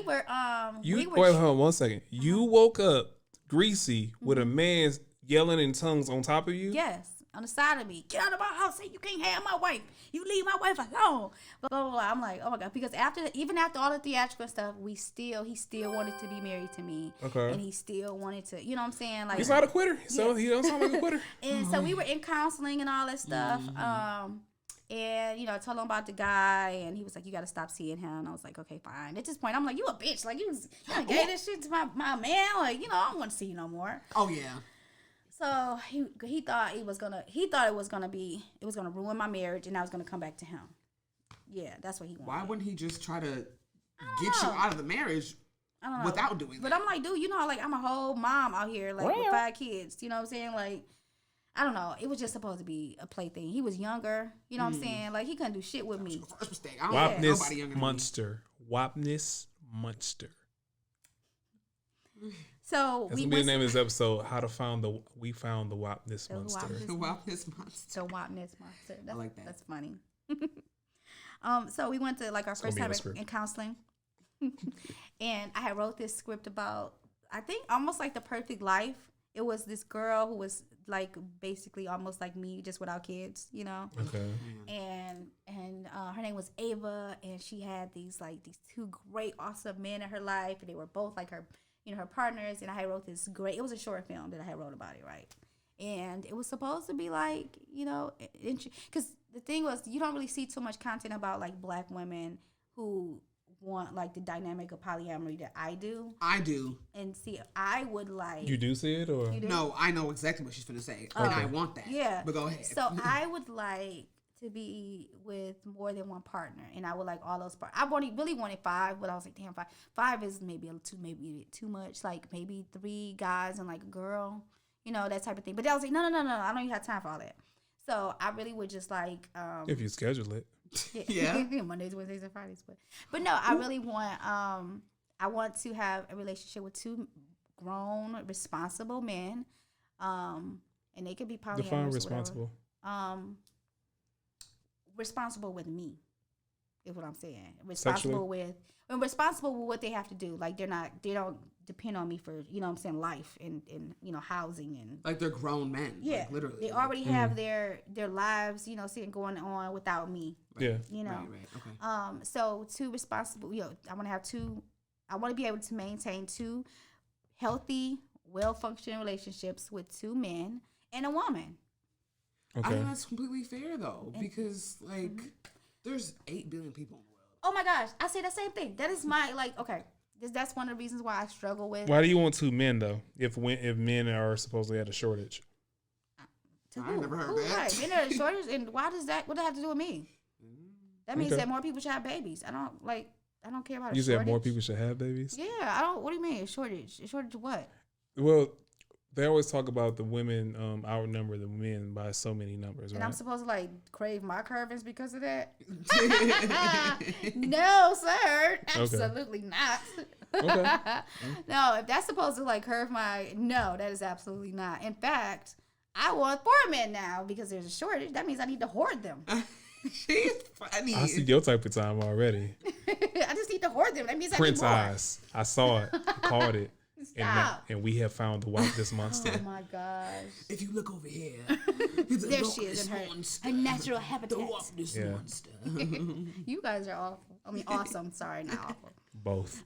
Wait, hold on 1 second. You woke up greasy with a man yelling in tongues on top of you? Yes, on the side of me. Get out of my house. Say you can't have my wife. You leave my wife alone. Blah, blah, blah. I'm like, oh my God. Because even after all the theatrical stuff, he still wanted to be married to me. Okay. And he still wanted to, you know what I'm saying? Like, he's not a quitter. So he don't sound like a quitter. And so we were in counseling and all that stuff. And, I told him about the guy, and he was like, you got to stop seeing him. And I was like, okay, fine. At this point, I'm like, you a bitch. Like, you gave this shit to my man. Like, I don't want to see you no more. Oh, yeah. So he thought it was gonna ruin my marriage, and I was gonna come back to him. Yeah, that's what he wanted. Why wouldn't he just try to get you out of the marriage without doing that? But I'm like, dude, like I'm a whole mom out here, like with 5 kids. You know what I'm saying? Like, I don't know. It was just supposed to be a plaything. He was younger. You know what I'm saying? Like, he couldn't do shit with me. First mistake. Wapness monster. Wapness monster. So that's gonna be the name of this episode. We found the Wapness monster. The Wapness monster. The Wapness monster. I like that. That's funny. So we went to like our first time in counseling, and I had wrote this script about, I think, almost like the perfect life. It was this girl who was like basically almost like me, just without kids, Okay. And her name was Ava, and she had these 2 great, awesome men in her life, and they were both like her partners. And I had wrote this it was a short film that I had wrote about it, right? And it was supposed to be like, because the thing was, you don't really see too much content about like Black women who want like the dynamic of polyamory that I do. And see, I would like... You do see it, or? No, I know exactly what she's going to say. And I want that. Yeah. But go ahead. So I would like to be with more than one partner, and I would like all those partners. I really wanted 5, but I was like, damn, 5 is maybe too much. Like maybe 3 guys and like a girl, that type of thing. But I was like, no, I don't even have time for all that. So I really would just like, if you schedule it. Yeah. Mondays, Wednesdays, and Fridays. But no, I really want, I want to have a relationship with 2 grown, responsible men, and they could be polyamorous. Define responsible. Responsible with me is what I'm saying. Responsible with what they have to do. Like they don't depend on me for, life and housing and like they're grown men. Yeah, like, literally. They already have their lives, going on without me. Yeah. Right. Okay. So 2 responsible. I want to have 2. I want to be able to maintain 2 healthy, well-functioning relationships with 2 men and a woman. Okay. I think that's completely fair though, because there's 8 billion people in the world. Oh my gosh, I say the same thing. That is my okay. That's one of the reasons why I struggle with. Why do you want 2 men though? If men are supposedly at a shortage. I never heard that. Right. Men are at a shortage, and why does that? What does that have to do with me? That means that more people should have babies. I don't care about. You said more people should have babies. Yeah, I don't. What do you mean a shortage? A shortage of what? Well, they always talk about the women outnumber the men by so many numbers, and right? I'm supposed to crave my curvings because of that? No, sir. Absolutely not. Okay. No, if that's supposed to curve that is absolutely not. In fact, I want 4 men now because there's a shortage. That means I need to hoard them. She's funny. I see your type of time already. I just need to hoard them. That means Prince I need more. Eyes. I saw it. I caught it. Stop. And we have found the Wapness monster. Oh my gosh. If you look over here, there she is in her natural habitat. The Wapness monster. You guys are awful. I mean, awesome. Sorry, not awful. Both.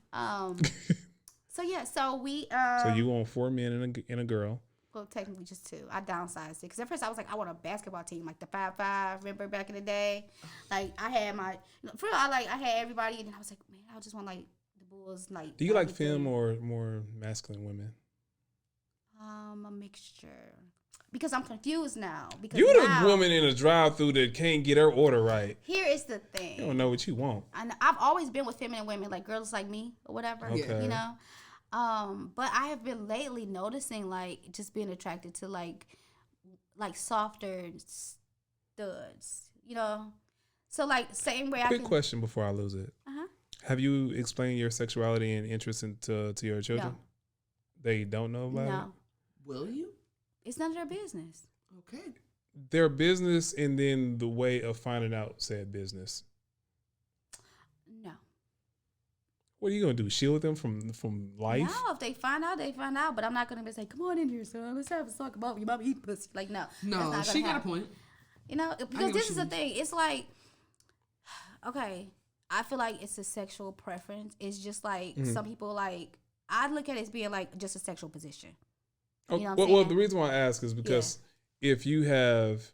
So we. So you want 4 men and a girl. Well, technically just 2. I downsized it because at first I was like, I want a basketball team, like the 5-5. Remember back in the day, I had my. For real, I had everybody, and I was like, man, I just want the Bulls. Do you like femme or more masculine women? A mixture. Because I'm confused now. Because you're the woman in a drive-through that can't get her order right. Here is the thing. You don't know what you want. I've always been with feminine women, like girls like me or whatever. Okay. But I have been lately noticing just being attracted to like softer studs, So same way. Quick question before I lose it. Have you explained your sexuality and interest to your children? No. They don't know about it? Will you? It's none of their business. Okay. Their business and then the way of finding out said business. No. What are you gonna do? Shield them from life? No, if they find out, they find out. But I'm not gonna be say, "Come on in here, son. Let's have a talk about your mama eat pussy." Like, no, No, she got a point. You know, because this is the thing. It's like, okay, I feel like it's a sexual preference. It's just like some people like. I look at it as being like just a sexual position. You know what I'm well, saying? the reason why I ask is because if you have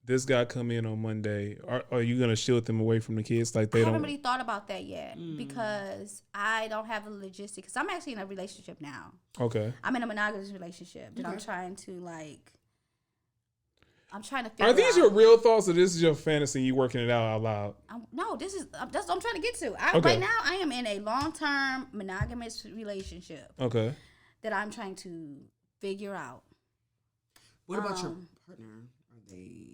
this guy come in on Monday, are you gonna shield them away from the kids? Like they I don't. haven't really thought about that yet because I don't have the logistics. Because I'm actually in a relationship now. Okay. I'm in a monogamous relationship that I'm trying to like. I'm trying to figure Are these out. your real thoughts or this is your fantasy? You working it out loud? No, that's what I'm trying to get to. Right now, I am in a long-term monogamous relationship. Okay. That I'm trying to figure out. What about your partner? Are they?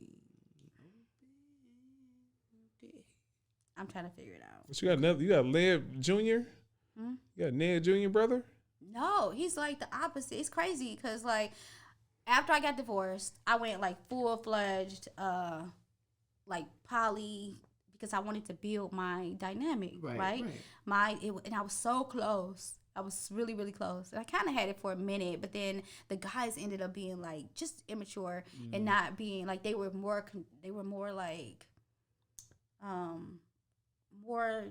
I'm trying to figure it out. But you got Ned Jr.? You got Ned Jr. brother? No, he's like the opposite. It's crazy because like after I got divorced, I went like full-fledged like poly because I wanted to build my dynamic, right? And I was so close. I was really, really close. And I kind of had it for a minute, but then the guys ended up being like just immature and not being like they were more like more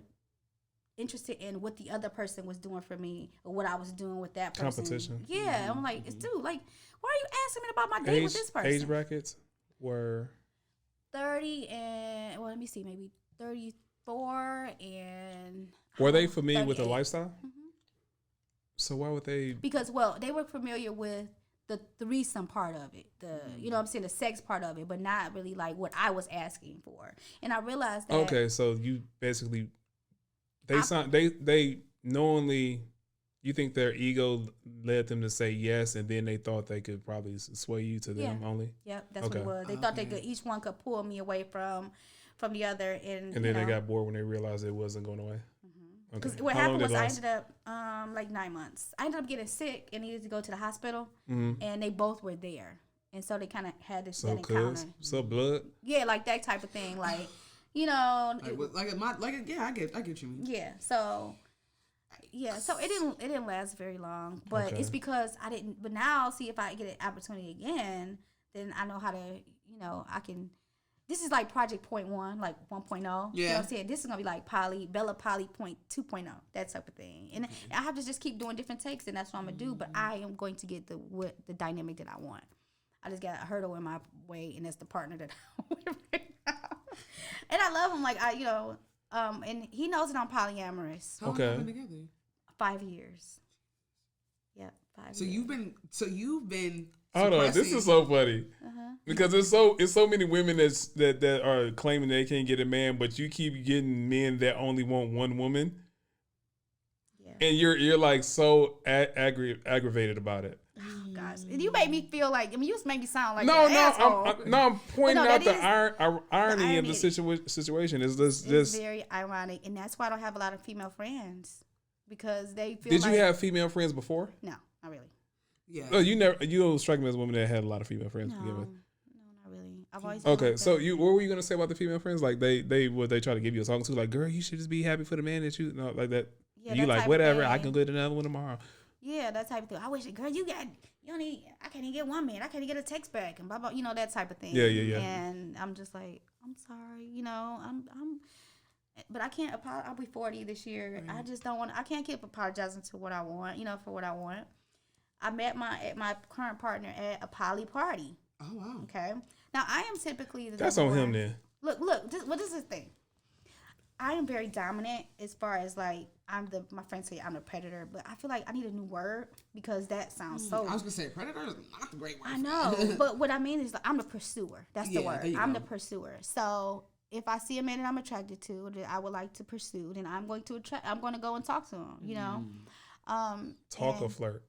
interested in what the other person was doing for me or what I was doing with that person. Competition. Yeah, I'm like, dude, like, why are you asking me about my date with this person? Age brackets were 30 and let me see, maybe 34 and. Were they familiar 38. with the lifestyle? So why would they? Because they were familiar with the threesome part of it, you know what I'm saying, the sex part of it, but not really like what I was asking for. And I realized that. Okay, so you basically they knowingly, you think their ego led them to say yes, and then they thought they could probably sway you to them only. Yep, that's what it was. They thought each one could pull me away from the other, and then they got bored when they realized it wasn't going away. Because what happened was I ended up like 9 months. I ended up getting sick and needed to go to the hospital, and they both were there, and so they kind of had that encounter. So blood. Yeah, like that type of thing, like you know, I get you. Yeah, so it didn't last very long, but it's because I didn't. But now, see, if I get an opportunity again, then I know how to, I can. This is like Project Point 1, like 1.0. You know what I'm saying? This is going to be like Bella Poly Point 2.0, that type of thing. And I have to just keep doing different takes, and that's what I'm going to do. But I am going to get the dynamic that I want. I just got a hurdle in my way, and that's the partner that I want right now. And I love him. Like, and he knows that I'm polyamorous. How long have you been together? 5 years. Yep, 5 years. So you've been Hold on, this is so funny because it's so many women that are claiming they can't get a man, but you keep getting men that only want one woman, and you're like so aggravated about it. Oh, gosh, and you made me feel like you just made me sound like I'm pointing out the irony of the situation. It's very ironic, and that's why I don't have a lot of female friends because they feel. Did you have female friends before? No, not really. Yeah. Oh, you don't strike me as a woman that had a lot of female friends. No, not really. I've always okay. So what were you gonna say about the female friends? Like they try to give you a song too? Like, girl, you should just be happy for the man that you know, like that. Yeah, you like whatever. I can get another one tomorrow. Yeah, that type of thing. I wish, girl, I can't even get one man. I can't even get a text back and blah blah. That type of thing. Yeah. And I'm just like, I'm sorry. But I can't. I'll be 40 this year. I just don't want. I can't keep apologizing to what I want. For what I want. I met my current partner at a poly party. Oh wow. Okay. Now I am typically that's on him then. Look. What is this thing? I am very dominant as far as like my friends say I'm the predator, but I feel like I need a new word because that sounds so. I was gonna say predator is not the great word. I know, but what I mean is like I'm the pursuer. That's the word. I'm the pursuer. So if I see a man that I'm attracted to that I would like to pursue, then I'm going to go and talk to him. Talk or flirt.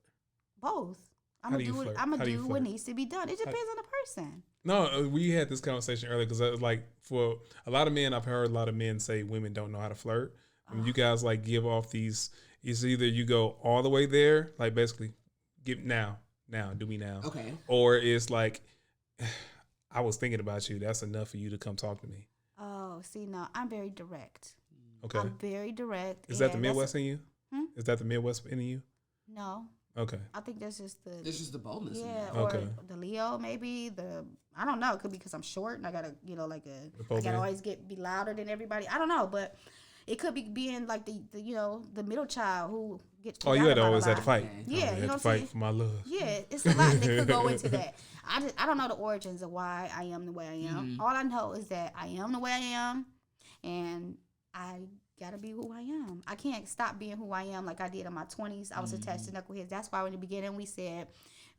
Both. I'm gonna do what needs to be done. It depends on the person. No, we had this conversation earlier because I was like, for a lot of men, I've heard a lot of men say women don't know how to flirt. You guys like give off these. It's either you go all the way there, like basically, give now, do me now, okay, or it's like, I was thinking about you. That's enough for you to come talk to me. Oh, see, no, I'm very direct. Okay, I'm very direct. Is that the Midwest in you? Is that the Midwest in you? No. Okay. I think that's just the. It's just the boldness. Yeah, in that. or Okay. the Leo maybe I don't know. It could be because I'm short and I gotta I gotta always be louder than everybody. I don't know, but it could be being like the middle child who gets. Oh, you had to always have to fight. Yeah, you had to fight for my love. Yeah, it's a lot that could go into that. I don't know the origins of why I am the way I am. All I know is that I am the way I am, and I gotta be who I am. I can't stop being who I am like I did in my 20s. I was attached to knuckleheads. That's why in the beginning we said,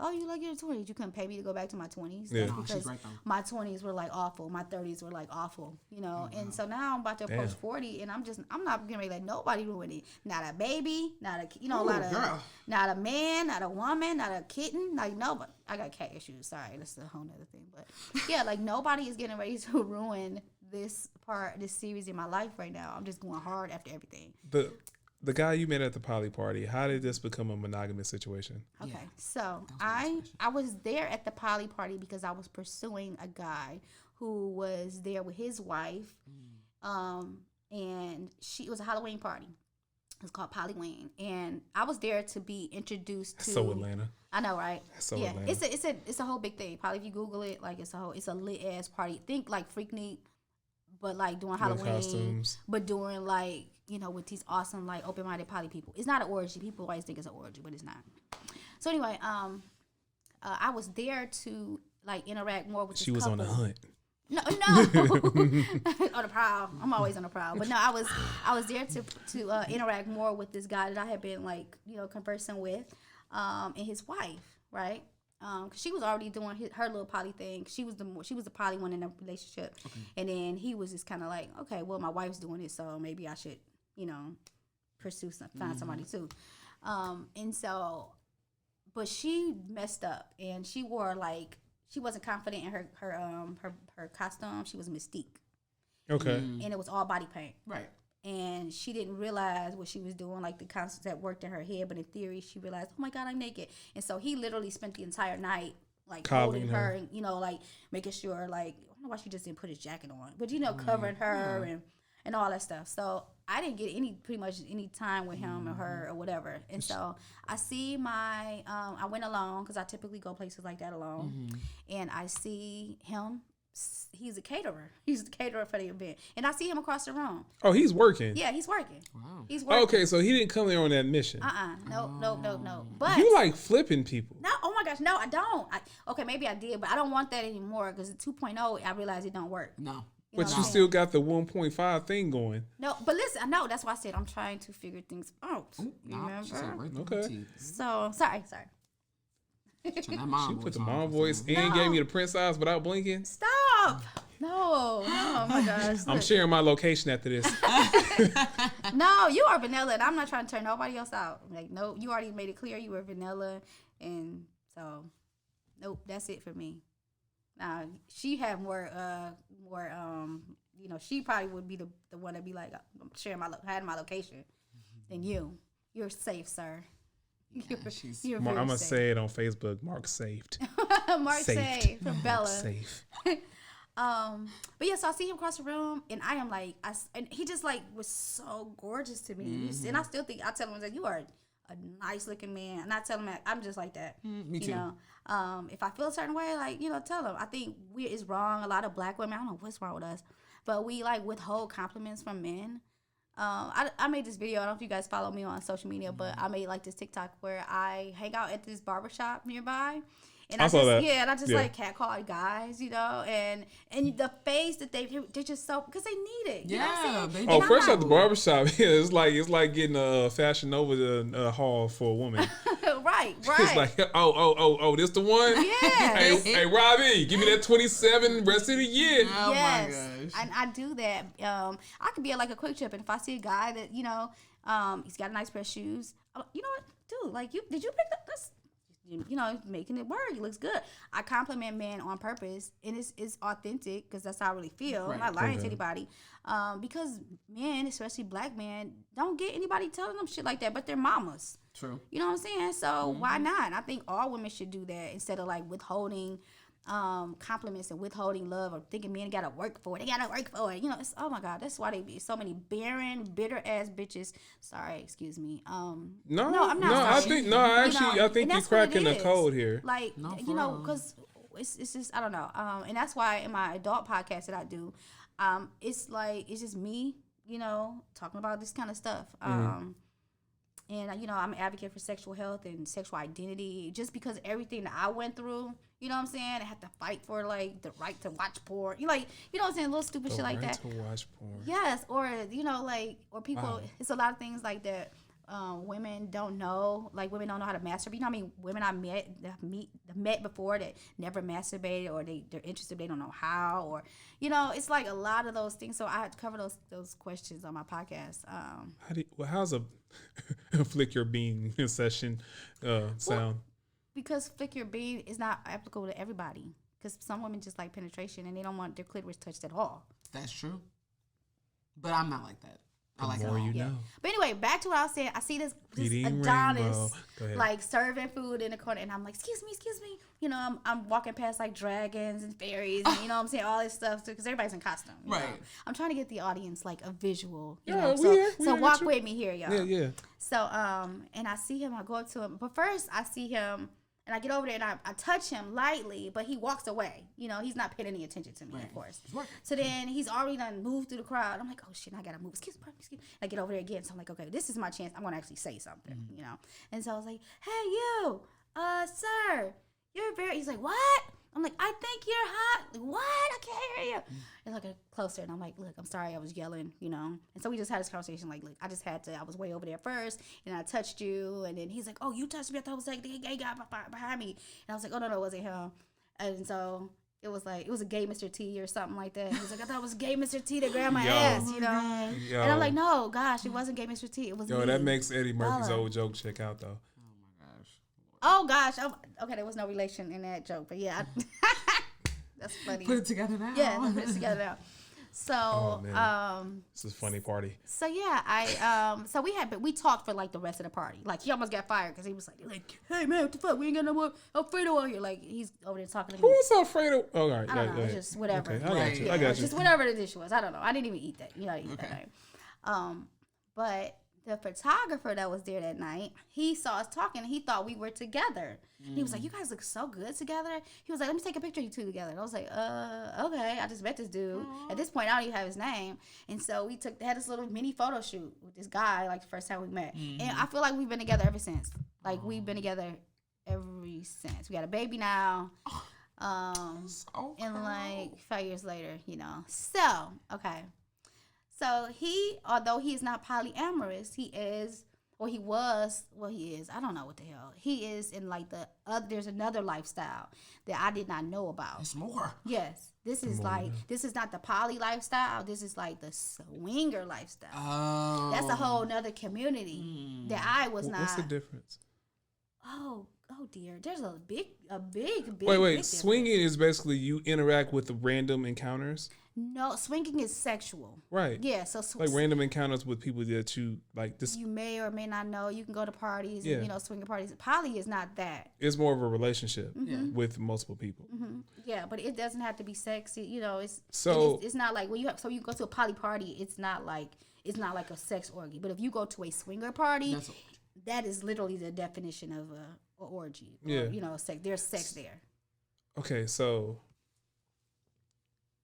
oh, you like your 20s. You couldn't pay me to go back to my 20s. Yeah. That's because right, though. my 20s were like awful. My 30s were like awful, you know. And so now I'm about to approach 40, and I'm not gonna let nobody ruin it. Not a baby, not a not a man, not a woman, not a kitten, like nobody. I got cat issues. Sorry, that's a whole nother thing. But yeah, like nobody is getting ready to ruin this series in my life right now. I'm just going hard after everything. The guy you met at the poly party, how did this become a monogamous situation? Okay, so I was there at the poly party because I was pursuing a guy who was there with his wife, and it was a Halloween party. It was called Polyween, and I was there to be introduced to. So Atlanta. I know, right? So yeah, Atlanta. it's a whole big thing. Probably if you Google it, like it's a lit ass party. Think like Freaknik, but like doing Halloween, costumes. but doing like with these awesome like open minded poly people. It's not an orgy. People always think it's an orgy, but it's not. So anyway, I was there to like interact more with. She this was couple. on a hunt. No, on the prowl. I'm always on the prowl. But no, I was there to interact more with this guy that I had been like conversing with, and his wife, right? Cause she was already doing her little poly thing. She was the poly one in the relationship, and then he was just kind of like, okay, well, my wife's doing it, so maybe I should, find somebody too. And so, but she messed up, and she wore like. She wasn't confident in her costume. She was Mystique. Okay. And it was all body paint. Right. And she didn't realize what she was doing, like the concepts that worked in her head. But in theory, she realized, oh my God, I'm naked. And so he literally spent the entire night like holding her and, like making sure, like, I don't know why she just didn't put his jacket on. But, covering her and all that stuff. So I didn't get pretty much any time with him or her or whatever. And so I see I went alone because I typically go places like that alone. And I see him. He's a caterer. He's the caterer for the event. And I see him across the room. Oh, he's working. Yeah, he's working. Wow. He's working. Okay, so he didn't come there on that mission. No. But you like flipping people. No, oh my gosh, no, I don't. Okay, maybe I did, but I don't want that anymore because at 2.0, I realized it don't work. No. But you still got the 1.5 thing going. No, but listen, I know. That's why I said I'm trying to figure things out. Remember? Okay. So, sorry. Turn that mom She voice put the on. mom voice and gave me the prince eyes without blinking. Stop. No, oh my gosh. I'm sharing my location after this. No, you are vanilla, and I'm not trying to turn nobody else out. Like, no, you already made it clear you were vanilla, and so, nope, that's it for me. Now, she had more, she probably would be the one to be like, I'm sharing hiding my location than you. You're safe, sir. Yeah, You're I'm very going to safe. say it on Facebook. Mark saved. Mark saved from Bella. Safe. But yeah, so I see him across the room, and I am like, and he just like was so gorgeous to me, and I still think I tell him that you are a nice looking man, and I tell him that I'm just like that. Me too. If I feel a certain way, like tell him. I think it's wrong. A lot of black women, I don't know what's wrong with us, but we like withhold compliments from men. I made this video. I don't know if you guys follow me on social media, but I made like this TikTok where I hang out at this barbershop nearby. And I saw that. Yeah, and I just like catcall guys, and the face that they're just so because they need it. You know what I'm saying? Fresh out the barbershop, it's like getting a Fashion Nova haul for a woman. right. It's like, this the one? Yeah. Hey, Robbie, give me that 27 rest of the year. Oh yes. my gosh. And I do that. I could be at like a Quick Trip, and if I see a guy that he's got a nice pair of shoes, you know what, dude? Like, did you pick up this? Making it work. It looks good. I compliment men on purpose, and it's authentic because that's how I really feel. Right. I'm not lying to anybody. Because men, especially black men, don't get anybody telling them shit like that, but they're mamas. True. You know what I'm saying? So why not? I think all women should do that instead of like withholding compliments and withholding love or thinking men gotta work for it. They gotta work for it. You know, it's, oh my God, that's why they be so many barren, bitter ass bitches. Sorry, excuse me. No, I'm not sorry. I think you're cracking the code here. Like, you know, because it's just, I don't know. And that's why in my adult podcast that I do, it's like, it's just me, you know, talking about this kind of stuff. And, you know, I'm an advocate for sexual health and sexual identity just because everything that I went through, you know what I'm saying? I had to fight for, like, the right to watch porn. You know what I'm saying? Little stupid shit like that. The right to watch porn. Yes. Or, you know, like, or people, it's a lot of things like that women don't know. Like, women don't know how to masturbate. You know how many women I met before that never masturbated or they're interested, they don't know how. Or, you know, it's like a lot of those things. So I had to cover those questions on my podcast. How's a flick your bean session sound? Well, because flick your bean is not applicable to everybody. Because some women just like penetration and they don't want their clitoris touched at all. That's true. But I'm not like that. I like more you know. But anyway, back to what I was saying. I see this Adonis like serving food in the corner, and I'm like, excuse me. You know, I'm walking past like dragons and fairies, and you know what I'm saying, all this stuff because everybody's in costume. Right. Know? I'm trying to get the audience like a visual. You know? So walk with me here, y'all. Yeah. So and I see him. I go up to him, but first I see him. And I get over there and I touch him lightly, but he walks away. You know, he's not paying any attention to me, of course. So then he's already done moved through the crowd. I'm like, oh shit, I gotta move. Excuse me. I get over there again. So I'm like, okay, this is my chance. I'm gonna actually say something, you know. And so I was like, hey, you, sir, you're very. He's like, what? I'm like, I think you're hot. Like, what? I can't hear you. And I get closer, and I'm like, look, I'm sorry, I was yelling, you know. And so we just had this conversation, like, look, I was way over there first, and I touched you. And then he's like, oh, you touched me. I thought it was like the gay guy behind me. And I was like, oh, no, it wasn't him. And so it was a gay Mr. T or something like that. He's like, I thought it was gay Mr. T that grabbed my ass, you know. And I'm like, no, gosh, it wasn't gay Mr. T. It was me. That makes Eddie Murphy's old joke check out, though. Oh, gosh. Okay, there was no relation in that joke, but yeah. That's funny. Put it together now. Yeah, put it together now. So, this is a funny party. So yeah, we talked for like the rest of the party. Like he almost got fired because he was like, hey man, what the fuck? We ain't got no more Alfredo out here. Like he's over there talking to me. Who is Alfredo? Oh, all right. I don't know. It's just whatever. Okay, I got you. Just whatever the dish was. I don't know. I didn't even eat that. You know, that night. But the photographer that was there that night, he saw us talking and he thought we were together. He was like, you guys look so good together. He was like, let me take a picture of you two together. And I was like, okay. I just met this dude. Aww. At this point, I don't even have his name. And so we had this little mini photo shoot with this guy, like the first time we met. And I feel like we've been together ever since. Like we've been together ever since. We got a baby now. And like 5 years later, you know. So, okay. So although he is not polyamorous, he is I don't know what the hell. He is in like there's another lifestyle that I did not know about. It's more. Yes. This is not the poly lifestyle. This is like the swinger lifestyle. Oh. That's a whole nother community that I was not. What's the difference? Oh dear. There's a big Wait. Big swinging is basically you interact with the random encounters? No, swinging is sexual. Right. Yeah, so like random encounters with people that you like. This you may or may not know. You can go to parties, and, swinger parties. Poly is not that. It's more of a relationship with multiple people. Mm-hmm. Yeah, but it doesn't have to be sexy. You know, it's not like when you go to a poly party. It's not like a sex orgy. But if you go to a swinger party, that is literally the definition of a orgy. Or, sex. There's sex there. Okay, so.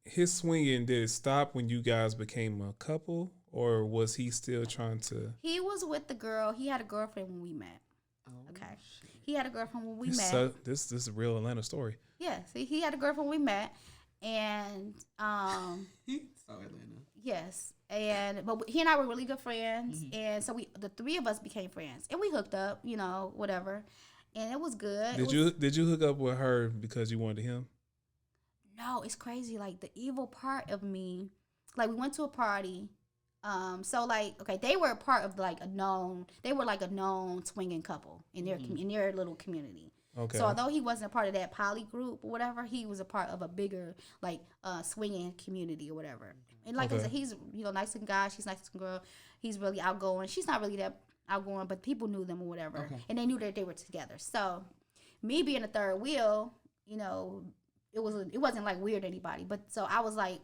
His swinging, did it stop when you guys became a couple, or was he still trying to? He was with the girl. He had a girlfriend when we met. Oh, okay. Shit. He had a girlfriend when we met. So this is a real Atlanta story. Yeah. See, he had a girlfriend when we met, and so Atlanta. Yes, but he and I were really good friends, and so the three of us became friends, and we hooked up, whatever, and it was good. Did you hook up with her because you wanted him? No, it's crazy. Like the evil part of me, like we went to a party. So like, okay, they were a part of like a known swinging couple in their little community. Okay. So although he wasn't a part of that poly group or whatever, he was a part of a bigger like swinging community or whatever. And like I said, he's nice looking guy. She's nice looking girl. He's really outgoing. She's not really that outgoing, but people knew them or whatever, and they knew that they were together. So me being a third wheel, it wasn't like weird to anybody. But so I was like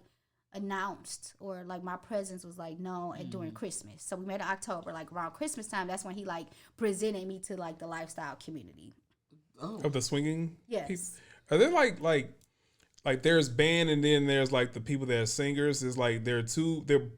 announced, or like my presence was like known during Christmas. So we met in October, like around Christmas time. That's when he like presented me to like the lifestyle community. Oh. Of the swinging. Yes. People? Are they like there's band and then there's like the people that are singers. It's like they're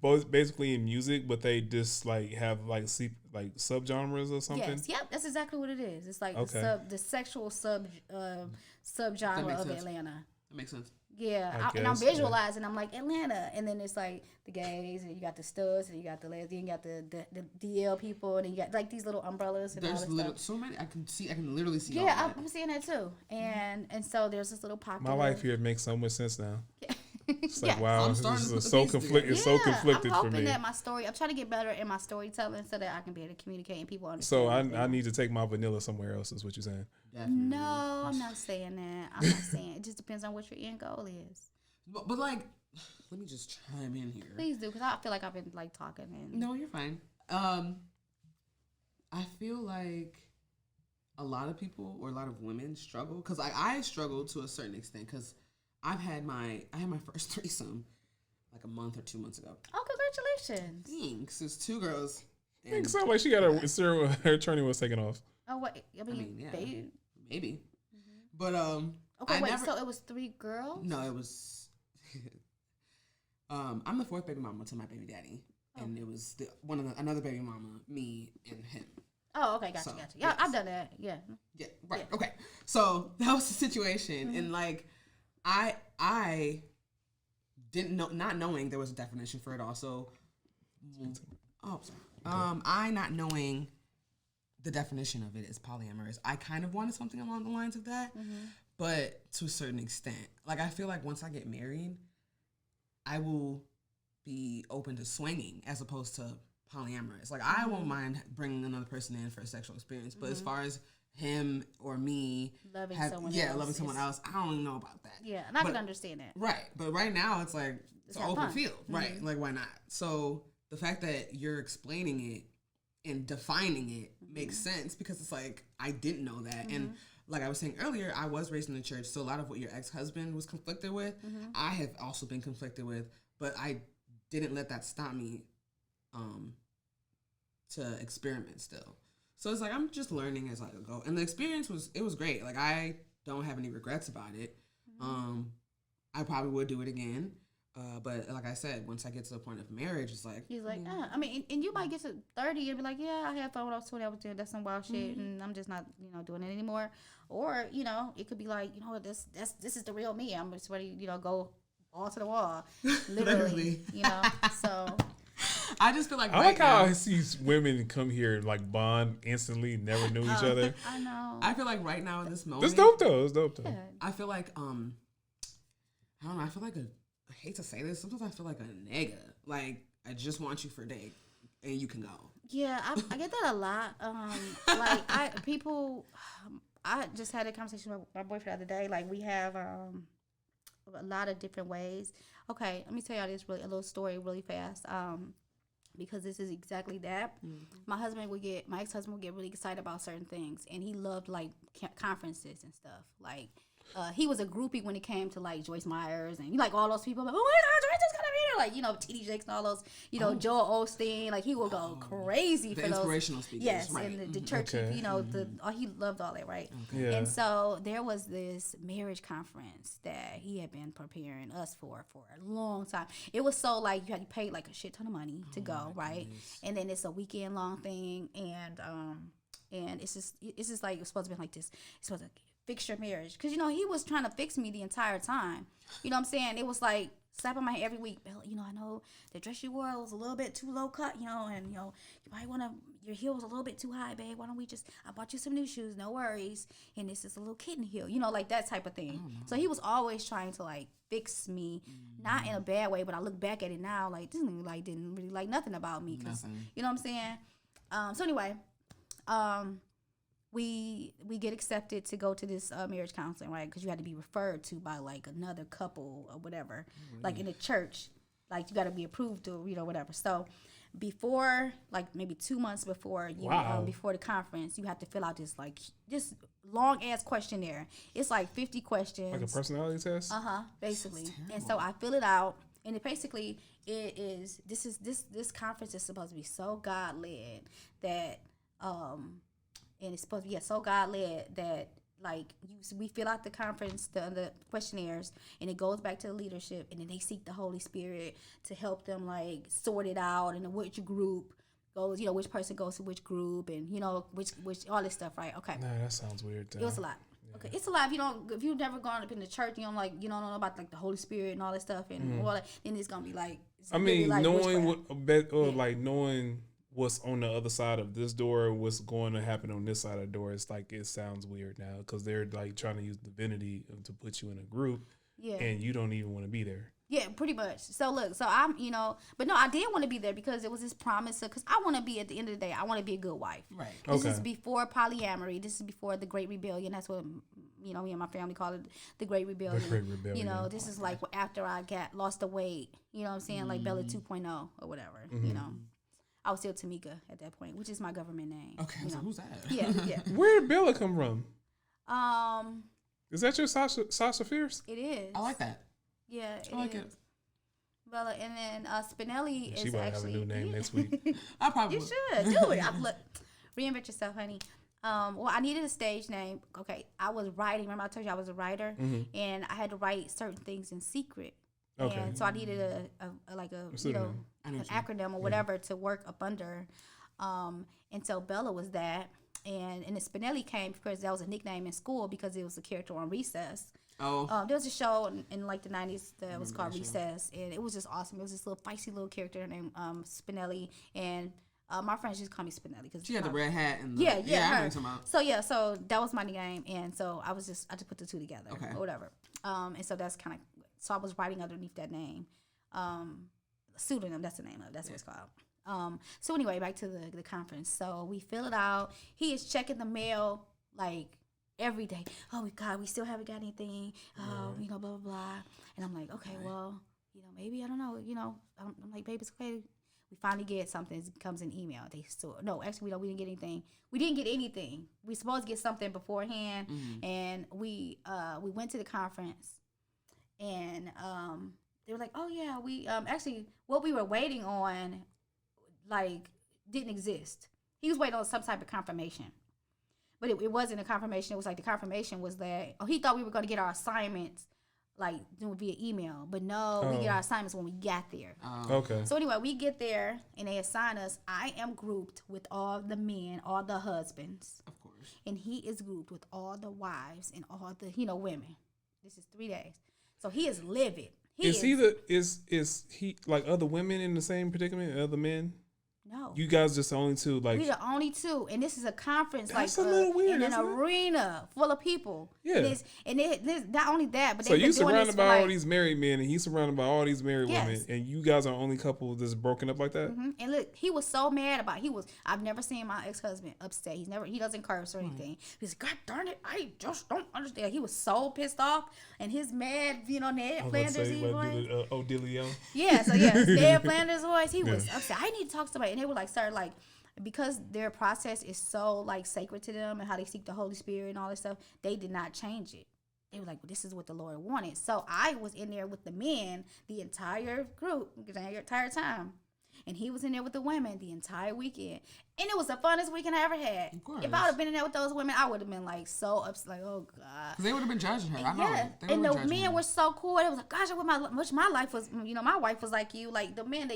both basically in music, but they just like have like subgenres or something. Yes, yep, that's exactly what it is. It's like the sexual subgenre of Atlanta. That makes sense. Yeah, and I'm visualizing. I'm like Atlanta, and then it's like the gays, and you got the studs, and you got the lesbian, you got the DL people, and then you got like these little umbrellas. And there's all this so many. I can literally see. Yeah, I'm seeing that too, and so there's this little pocket. My life here makes so much sense now. Yeah. It's like wow, this is so conflicted. It's so conflicted I'm for me. hoping that my story. I'm trying to get better in my storytelling so that I can be able to communicate and people understand. So I need to take my vanilla somewhere else. Is what you're saying? Definitely. No, I'm not saying that. I'm not saying it. Just depends on what your end goal is. But like, let me just chime in here. Please do, because I feel like I've been like talking and. No, you're fine. I feel like a lot of people or a lot of women struggle because I struggle to a certain extent because I had my first threesome like a month or 2 months ago. Oh, congratulations! Thanks. It's 2 girls. It sounds like she got her attorney was taken off. Oh wait, I mean yeah, they, maybe. Mm-hmm. But okay, wait. So it was 3 girls? No, it was. I'm the 4th baby mama to my baby daddy, and it was another baby mama, me and him. Oh, okay, gotcha. Yeah, yes. I've done that. Yeah. Yeah. Right. Yeah. Okay. So that was the situation, and like, I didn't know, not knowing there was a definition for it. Also, I not knowing the definition of it is polyamorous. I kind of wanted something along the lines of that, but to a certain extent, like I feel like once I get married, I will be open to swinging as opposed to polyamorous. Like I won't mind bringing another person in for a sexual experience, but as far as him or me loving someone else, I don't even know about that. Yeah, and I can understand that. Right, but right now it's like it's an open fun. field, right? Like why not? So the fact that you're explaining it and defining it makes sense because it's like I didn't know that, and like I was saying earlier, I was raised in the church, so a lot of what your ex-husband was conflicted with, I have also been conflicted with, but I didn't let that stop me to experiment still. So it's like I'm just learning as I go, and the experience was great. Like I don't have any regrets about it. I probably would do it again. But like I said, once I get to the point of marriage, it's like he's like, I mean, and you might get to 30 and be like, yeah, I had fun when I was 20. I was doing that's some wild shit, and I'm just not, doing it anymore. Or it could be like, this is the real me. I'm just ready, go all to the wall, literally. So I just feel like I like how I see women come here and like bond instantly, never knew each other. I know. I feel like right now in this moment, it's dope though. Yeah. I feel like I don't know. I feel like I hate to say this. Sometimes I feel like a nigga. Like I just want you for a day, and you can go. Yeah, I get that a lot. I just had a conversation with my boyfriend the other day. Like we have a lot of different ways. Okay, let me tell y'all a little story really fast. Because this is exactly that. My ex-husband would get really excited about certain things, and he loved like conferences and stuff. Like he was a groupie when it came to like Joyce Myers and all those people. Like, oh my God, Joyce is gonna be here! Like T.D. Jakes and all those. Joel Osteen. Like he would go crazy for those inspirational speakers. Yes, right. and the church. Okay. He loved all that, right? Okay. Yeah. And so there was this marriage conference that he had been preparing us for a long time. It was so like you had to pay like a shit ton of money to go, right? Goodness. And then it's a weekend long thing, and it's just like it's supposed to be like this. It's supposed to fix your marriage because he was trying to fix me the entire time. You know what I'm saying? It was like slapping my head every week. I know the dress you wore was a little bit too low cut. And you might want to. Your heel was a little bit too high, babe. Why don't we I bought you some new shoes, no worries. And this is a little kitten heel, like that type of thing. So he was always trying to like fix me, not in a bad way, but I look back at it now like this nigga didn't really like nothing about me, cause you know what I'm saying. So anyway, we get accepted to go to this marriage counseling, right? Because you had to be referred to by like another couple or whatever, like in a church, like you got to be approved or whatever. So before, like maybe 2 months before you before the conference, you have to fill out this long ass questionnaire. It's like 50 questions, like a personality test. Basically. And so I fill it out, and it basically is this conference is supposed to be so God led that and it's supposed to be so God led that like we fill out the conference, the questionnaires, and it goes back to the leadership, and then they seek the Holy Spirit to help them like sort it out, and which group goes, which person goes to which group, and which all this stuff, right? Okay. Nah, that sounds weird. It was a lot. Yeah. Okay, it's a lot. If you've never gone up in the church, you don't know about like the Holy Spirit and all that stuff, and all that, then it's gonna be like. Knowing knowing what's on the other side of this door, what's going to happen on this side of the door, it's like it sounds weird now because they're like trying to use divinity to put you in a group, and you don't even want to be there. Yeah, pretty much. So look, I'm, but no, I did want to be there because it was this promise. Because I want to be, at the end of the day, I want to be a good wife. Right. This is before polyamory. This is before the Great Rebellion. That's what, me and my family call it, the Great Rebellion. The Great Rebellion. This is like after I lost the weight. You know what I'm saying? Like Bella 2.0 or whatever. I was still Tamika at that point, which is my government name. Okay, so who's that? Yeah. Where did Bella come from? Is that your Sasha Fierce? It is. I like that. Yeah, I like it. Bella, and then Spinelli is she might actually have a new name next week. I probably you should do it. Reinvent yourself, honey. Well, I needed a stage name. Okay, I was writing. Remember, I told you I was a writer, and I had to write certain things in secret. Okay. And so I needed an acronym or whatever to work up under. And so Bella was that, and the Spinelli came because that was a nickname in school because it was a character on Recess. Oh. There was a show in like the 90s that was called Recess, and it was just awesome. It was this little feisty little character named Spinelli, and my friends just call me Spinelli because she had the red hat and her. So that was my name, and so I just put the two together or whatever. And so that's kind of, so I was writing underneath that name, pseudonym. That's the name of it. That's what it's called. So anyway, back to the conference. So we fill it out. He is checking the mail like every day. Oh my God, we still haven't got anything. Blah blah blah. And I'm like, okay, well, maybe I don't know. I'm like, babe, it's okay. We finally get something. It comes in email. We didn't get anything. We didn't get anything. We supposed to get something beforehand, and we went to the conference, and they were like, oh yeah, we actually what we were waiting on, like, didn't exist. He was waiting on some type of confirmation. But it wasn't a confirmation. It was like the confirmation was that, he thought we were going to get our assignments like doing via email. But no, we get our assignments when we got there. Okay. So anyway, we get there and they assign us. I am grouped with all the men, all the husbands. Of course. And he is grouped with all the wives and all the, women. This is 3 days. So he is livid. Is he like other women in the same predicament, other men? No. You guys just the only two, like. We're the only two, and this is a conference, that's like a little weird, in an arena full of people. Yeah. And not only that, but so you surrounded by all these married men, and he's surrounded by all these married women, and you guys are the only couple that's broken up like that. Mm-hmm. And look, he was so mad about it. I've never seen my ex-husband upset. He doesn't curse or anything. He's like, God darn it, I just don't understand. He was so pissed off, and his mad, Ned Flanders voice. O'Dillio. Yeah, so Ned Flanders voice. He was upset. I need to talk to somebody. And they would start because their process is so sacred to them and how they seek the Holy Spirit and all this stuff, they did not change it. They were like, well, this is what the Lord wanted. So I was in there with the men the entire group, the entire time. And he was in there with the women the entire weekend. And it was the funnest weekend I ever had. Of course. If I would have been in there with those women, I would have been so upset, oh God. Because they would have been judging her. I know. Yeah. And the men were so cool. It was like, gosh, my life was, my wife was like you. Like the men,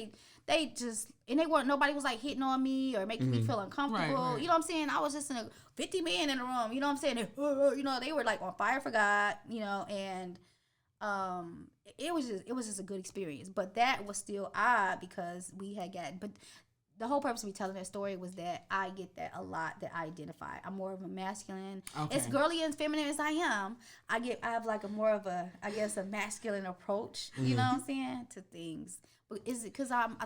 they just, and nobody was hitting on me or making me feel uncomfortable. Right. You know what I'm saying? I was just 50 men in the room. You know what I'm saying? They were on fire for God, and it was just a good experience. But that was still odd because but the whole purpose of me telling that story was that I get that a lot, that I identify. I'm more of a masculine, as girly and feminine as I am. I have a more of a masculine approach, you know what I'm saying, to things. But is it because I'm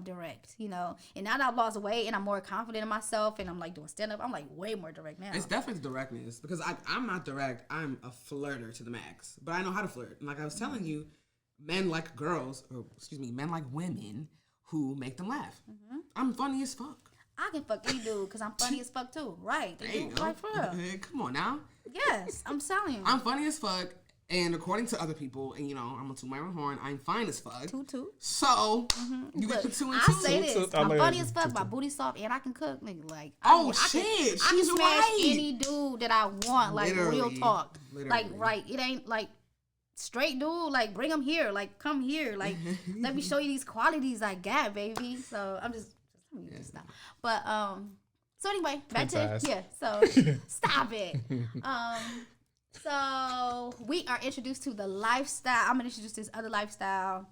direct, and now that I've lost weight and I'm more confident in myself and I'm doing stand up, I'm way more direct now. It's definitely directness because I'm not direct. I'm a flirter to the max, but I know how to flirt. And like I was telling you, men like women who make them laugh. Mm-hmm. I'm funny as fuck. I can fuck any dude because I'm funny as fuck too. Right. There you go. Right for real. Come on now. Yes, I'm telling you. I'm funny as fuck. And according to other people, and I'm gonna toot my own horn, I'm fine as fuck. Toot. So, you get the 2 and 2. I say this. I'm funny as fuck. My booty soft and I can cook, nigga. Like, shit. I can smash any dude that I want. Like, Literally. real talk. Literally. Like, right. It ain't like straight dude. Like, bring him here. Like, come here. Like, let me show you these qualities I got, baby. So, I'm just stop. But, so anyway, back to, so, stop it. So we are introduced to the lifestyle. I'm gonna introduce this other lifestyle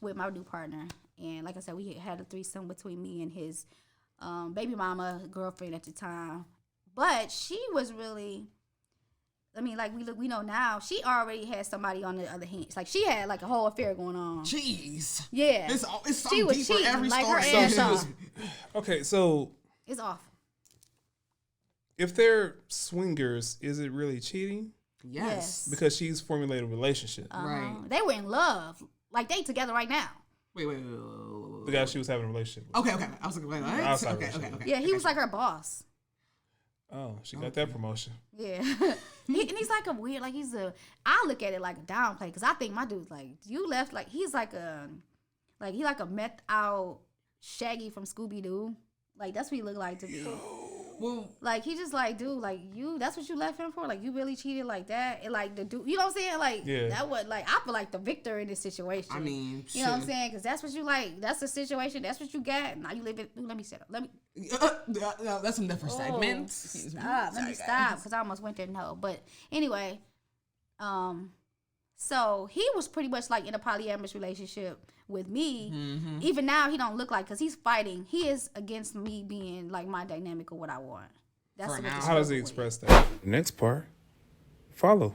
with my new partner, and like I said, we had a threesome between me and his baby mama girlfriend at the time. But she was really, I mean, like we know now, she already had somebody on the other hand. Like she had like a whole affair going on. Jeez. Yeah. It's so she was deep for cheating, every like story. her ass off. Okay, so It's off. if they're swingers, is it really cheating? Yes. Because she's formulated a relationship. Right. They were in love. Like they together right now. Wait. The guy she was having a relationship with. Okay. I was like, wait, what? Outside Okay. Yeah, he was like her boss. Oh, she got that promotion. Yeah. And he's like a weird, like I look at it like a downplay because I think my dude's like, you left, like he's like he like a methed out Shaggy from Scooby-Doo. Like that's what he looked like to me. Well, like he just like, dude, like that's what you left him for? Like you really cheated like that? And like the dude, you know what I'm saying? Like that would, like, I feel like the victor in this situation. I mean, you know what I'm saying? Because that's what you like. That's the situation. That's what you got. Now you live it. Let me set up. Let me. No, that's a different segment. Stop. Let me stop because I almost went there. No, but anyway, so he was pretty much like in a polyamorous relationship with me. Mm-hmm. Even now, he don't look like, because he's fighting. He is against me being like my dynamic or what I want. That's how does he express that? The next part, follow.